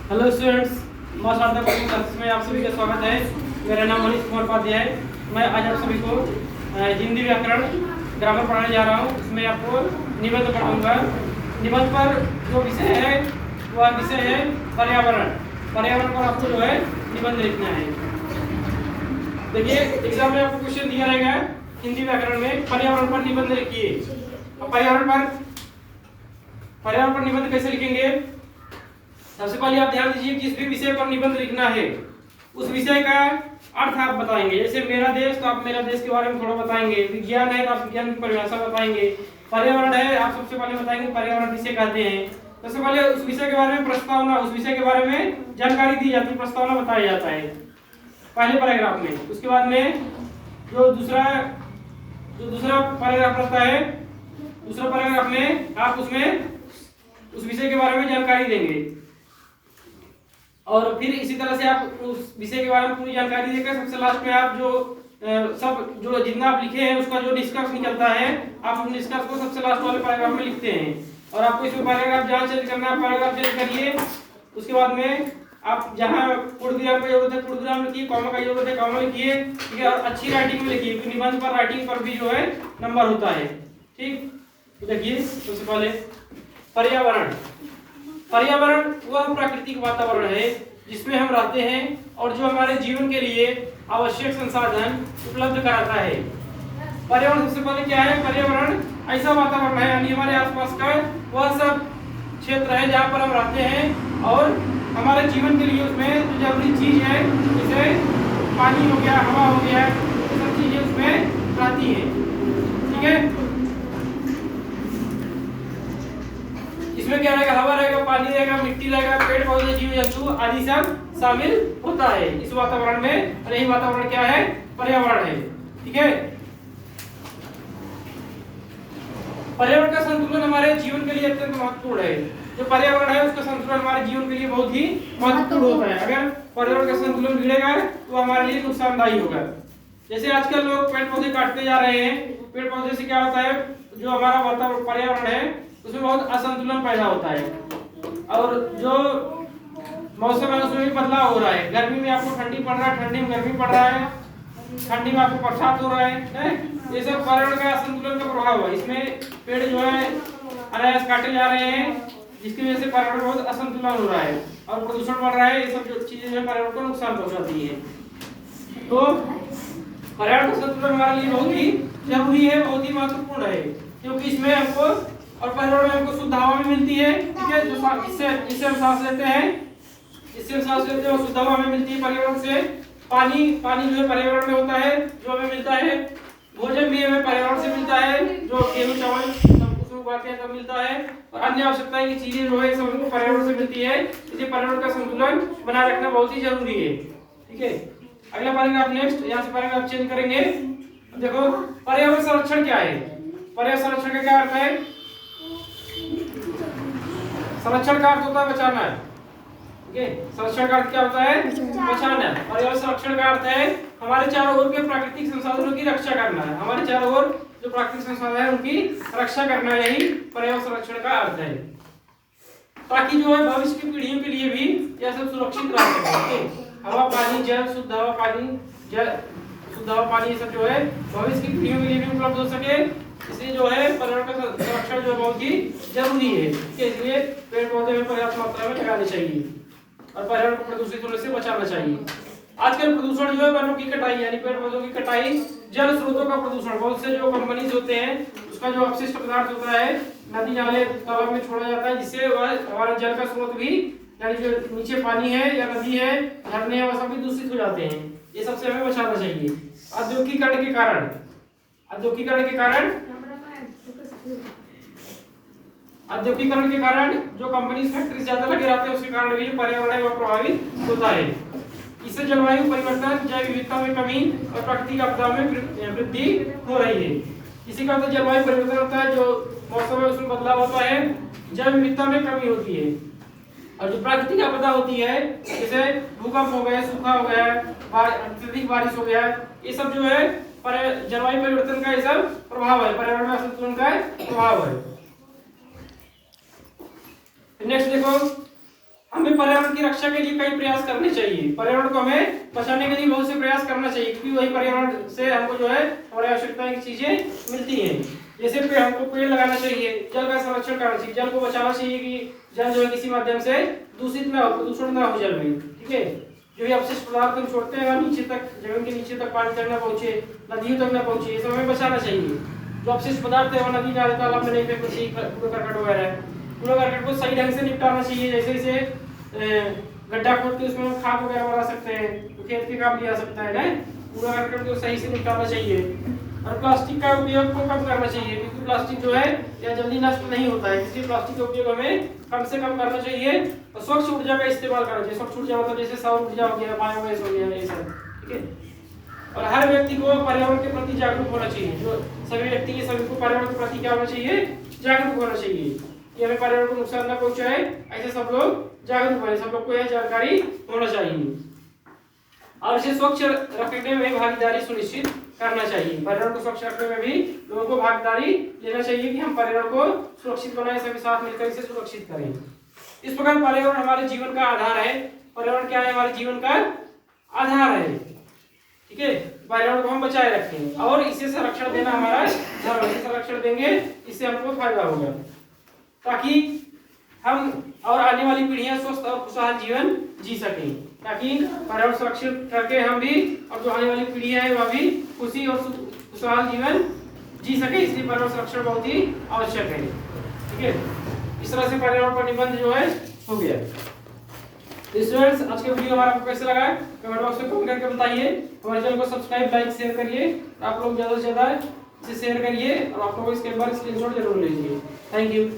Hello students, मां Sharda coaching classes में आप सभी का स्वागत है। मेरा नाम मनीष कुमार उपाध्याय है। मैं आज आप सभी को हिंदी व्याकरण ग्रामर पढ़ाने जा रहा हूँ। इसमें आपको निबंध पढ़ाऊंगा। निबंध पर जो विषय है वह विषय है पर्यावरण। पर्यावरण पर आपको जो है निबंध लिखना है। देखिए, एग्जाम में आपको क्वेश्चन दिया रहेगा हिंदी व्याकरण में, पर्यावरण पर निबंध लिखिए। अब पर्यावरण पर निबंध कैसे लिखेंगे? सबसे पहले आप ध्यान दीजिए, जिस भी विषय पर निबंध लिखना है उस विषय का अर्थ आप बताएंगे। जैसे मेरा देश, तो आप मेरा देश के बारे में थोड़ा बताएंगे। विज्ञान है तो आप विज्ञान की परिभाषा बताएंगे। पर्यावरण है, आप सबसे पहले बताएंगे पर्यावरण किसे कहते हैं। सबसे पहले उस विषय के बारे में प्रस्तावना, उस विषय के बारे में जानकारी दी जाती है, प्रस्तावना बताया जाता है पहले पैराग्राफ में। उसके बाद में जो दूसरा पैराग्राफ रहता है, दूसरा पैराग्राफ में आप उसमें उस विषय के बारे में जानकारी देंगे। और फिर इसी तरह से आप उस विषय के बारे में पूरी जानकारी देकर सबसे लास्ट में आप जो जितना आप लिखे हैं उसका जो निष्कर्ष निकलता है, आप उस निष्कर्ष को सबसे लास्ट वाले पैराग्राफ में लिखते हैं। और आपको इसमें पैराग्राफ जहाँ चेंज करना है पैराग्राफ चेंज करिए। उसके बाद में आप जहाँ पूर्णविराम की जरूरत है पूर्णविराम लिखिए, कॉमा का जरूरत है कॉमा लिखिए। ठीक है, और अच्छी राइटिंग में लिखिए, क्योंकि निबंध पर राइटिंग पर भी जो है नंबर होता है। ठीक, तो देखिए सबसे पहले पर्यावरण। पर्यावरण वह प्राकृतिक वातावरण है जिसमें हम रहते हैं और जो हमारे जीवन के लिए आवश्यक संसाधन उपलब्ध कराता है। पर्यावरण सबसे पहले क्या है? पर्यावरण ऐसा वातावरण है, यानी हमारे आसपास का वह सब क्षेत्र है जहाँ पर हम रहते हैं और हमारे जीवन के लिए उसमें जो जरूरी चीज है, जैसे पानी हो गया, हवा हो गया, ये सब चीजें उसमें रहती है। ठीक है, इसमें क्या रहेगा? हवा रहेगा, पानी रहेगा, मिट्टी रहेगा, पेड़ पौधे, जीव जंतु आदि सब शामिल होता है इस वातावरण में। और यही वातावरण क्या है? पर्यावरण है। ठीक है, पर्यावरण का संतुलन हमारे जीवन के लिए अत्यंत महत्वपूर्ण है। जो पर्यावरण है उसका संतुलन हमारे जीवन के लिए बहुत ही महत्वपूर्ण होता है। अगर पर्यावरण का संतुलन बिगड़ेगा तो हमारे लिए नुकसानदायी होगा। जैसे आजकल लोग पेड़ पौधे काटते जा रहे हैं, पेड़ पौधे से क्या होता है? जो हमारा वातावरण पर्यावरण है उसमें बहुत असंतुलन पैदा होता है और जो मौसम है उसमें भी बदलाव हो रहा है। गर्मी में आपको ठंडी पड़ रहा है, ठंडी में गर्मी पड़ रहा है, ठंडी में आपको बरसात हो रहा है। ये सब पर्यावरण का असंतुलन का प्रभाव है। इसमें पेड़ जो है अनायास काटे जा रहे हैं, जिसकी वजह से पर्यावरण बहुत असंतुलन हो रहा है और प्रदूषण बढ़ रहा है। ये सब जो चीजें जो पर्यावरण को नुकसान पहुंचाती है। तो पर्यावरण का संतुलन हमारे लिए बहुत ही जरूरी है, बहुत ही महत्वपूर्ण है, क्योंकि इसमें हमको और पर्यावरण में हमको शुद्ध हवा भी मिलती है। ठीक है, जो इससे हम सांस लेते हैं, इससे हम सांस लेते हैं और शुद्ध हवा हमें मिलती है पर्यावरण से। पानी जो है पर्यावरण में होता है, जो हमें मिलता है। भोजन भी हमें पर्यावरण से मिलता है, जो गेहूं चावल उसमें उगाते हैं तब मिलता है। और अन्य आवश्यकताएं की चीजें जो है सब हमको पर्यावरण से मिलती है। इसलिए पर्यावरण का संतुलन बनाए रखना बहुत ही जरूरी है। ठीक है, अगला पैराग्राफ नेक्स्ट, यहाँ से पैराग्राफ चेंज करेंगे। देखो, पर्यावरण संरक्षण क्या है? पर्यावरण संरक्षण का क्या अर्थ है? संरक्षण का अर्थ होता है बचाना। ठीक है, संरक्षण का अर्थ क्या होता है? बचाना। और यह संरक्षण का अर्थ है हमारे चारों ओर के प्राकृतिक संसाधनों की रक्षा करना है। हमारे चारों ओर जो प्राकृतिक संसाधन है उनकी रक्षा करना, यही पर्यावरण संरक्षण का अर्थ है, ताकि जो है भविष्य की पीढ़ियों के लिए भी यह सब सुरक्षित रह सके। हवा, पानी, जल, शुद्ध हवा, पानी, जल, शुद्ध हवा, पानी, ये सब जो है भविष्य की पीढ़ियों के लिए भी उपलब्ध हो सके। इसलिए जो है पर्यावरण का संरक्षण जो बहुत ही जरूरी है। इसलिए पेड़ पौधे में पर्याप्त मात्रा में लगाने चाहिए और पर्यावरण को प्रदूषित होने से बचाना चाहिए। आजकल प्रदूषण जो है वनों की कटाई, यानी पेड़ पौधों की कटाई, जल स्रोतों का प्रदूषण, बहुत से जो कंपनीज होते हैं उसका जो अपशिष्ट पदार्थ होता है नदी नाले तालाब में छोड़ा जाता है, जिससे हमारा जल का स्रोत भी, यानी जो नीचे पानी है या नदी है, झरने हैं, वह सब भी दूषित हो जाते हैं। ये सबसे हमें बचाना चाहिए। औद्योगिकरण के कारण औद्योगिकरण के कारण जो कंपनी फैक्ट्री ज्यादा लगे रहते हैं उसके कारण भी पर्यावरण है वह प्रभावित होता है। इससे जलवायु परिवर्तन, जैव विविधता में कमी और प्राकृतिक आपदा में वृद्धि हो रही है। इसी का मतलब जलवायु परिवर्तन होता है, जो मौसम है उसमें बदलाव होता है, जैव विविधता में कमी होती है। और जो प्राकृतिक आपदा होती है, जैसे भूकंप हो गया, सूखा हो गया, अत्यधिक बारिश हो गया, ये सब जो है जलवायु परिवर्तन का ये सब प्रभाव है, पर्यावरण में असंतुलन का प्रभाव है। नेक्स्ट देखो, हमें पर्यावरण की रक्षा के लिए कई प्रयास करने चाहिए। पर्यावरण को हमें बचाने के लिए बहुत से प्रयास करना चाहिए, क्योंकि वही पर्यावरण से हमको जो है हमारी आवश्यकता की चीजें मिलती हैं। जैसे हमको पेड़ लगाना चाहिए, जल का संरक्षण करना चाहिए, जल को बचाना चाहिए कि जल जो है किसी माध्यम से दूषित ना हो, प्रदूषण ना हो जल में। ठीक है, जो भी अपशिष्ट पदार्थ हम छोड़ते हैं वह नीचे तक, जमीन के नीचे तक पानी तक ना पहुंचे, नदियों तक ना पहुंचे, ये सब हमें बचाना चाहिए। जो अपशिष्ट पदार्थ है वो नदी नाले तालाब में नहीं फेंकना चाहिए, कूड़ा करकट वगैरह। कूड़ा करकट को सही ढंग से निपटाना चाहिए, जैसे जैसे गड्ढा खोद के उसमें हम खाद वगैरह बना सकते हैं, तो खेत के काम लिया सकता है ना। कूड़ा करकट को सही से निपटाना चाहिए। और प्लास्टिक का उपयोग को कम करना चाहिए, क्योंकि प्लास्टिक जो है यह जल्दी नष्ट नहीं होता है, इसलिए प्लास्टिक का उपयोग हमें कम से कम करना चाहिए। और स्वच्छ ऊर्जा का इस्तेमाल करना चाहिए। स्वच्छ ऊर्जा मतलब जैसे सौर ऊर्जा हो गया, बायोगैस हो गया, ये सब। ठीक है, और हर व्यक्ति को पर्यावरण के प्रति जागरूक होना चाहिए। जो सभी व्यक्ति के सभी को पर्यावरण के प्रति क्या होना चाहिए, जागरूक होना चाहिए कि हमें पर्यावरण को नुकसान न पहुंचाए। ऐसे सब लोग जागरूक बने, सब लोग को यह जानकारी होना चाहिए। और इसे स्वच्छ रखने में भागीदारी सुनिश्चित करना चाहिए। पर्यावरण को स्वच्छ रखने में भी लोगों को भागीदारी लेना चाहिए कि हम पर्यावरण को सुरक्षित बनाएं, सभी साथ मिलकर इसे सुरक्षित करें। इस प्रकार पर्यावरण हमारे जीवन का आधार है। पर्यावरण क्या है, हमारे जीवन का आधार है। ठीक है, पर्यावरण को हम बचाए रखें और इसे संरक्षण देना हमारा धर्म है। संरक्षण देंगे, इससे हमको फायदा होगा, ताकि हम और आने वाली पीढ़ियां स्वस्थ और खुशहाल जीवन जी सकें। ताकि पर्यावरण सुरक्षित करके हम भी और जो आने वाली पीढ़ियां हैं वह भी खुशी और खुशहाल जीवन जी सके, इसलिए पर्यावरण संरक्षण बहुत ही आवश्यक है। ठीक है, इस तरह से पर्यावरण पर निबंध जो है हो गया। स्टूडेंट्स, आज के वीडियो हमारा आपको कैसे लगा कमेंट बॉक्स में कमेंट करके बताइए। हमारे चैनल को सब्सक्राइब, लाइक, शेयर करिए। आप लोग ज्यादा से ज्यादा इसे शेयर करिए और आप लोग इसके बाद स्क्रीनशॉट जरूर लीजिए। Thank you.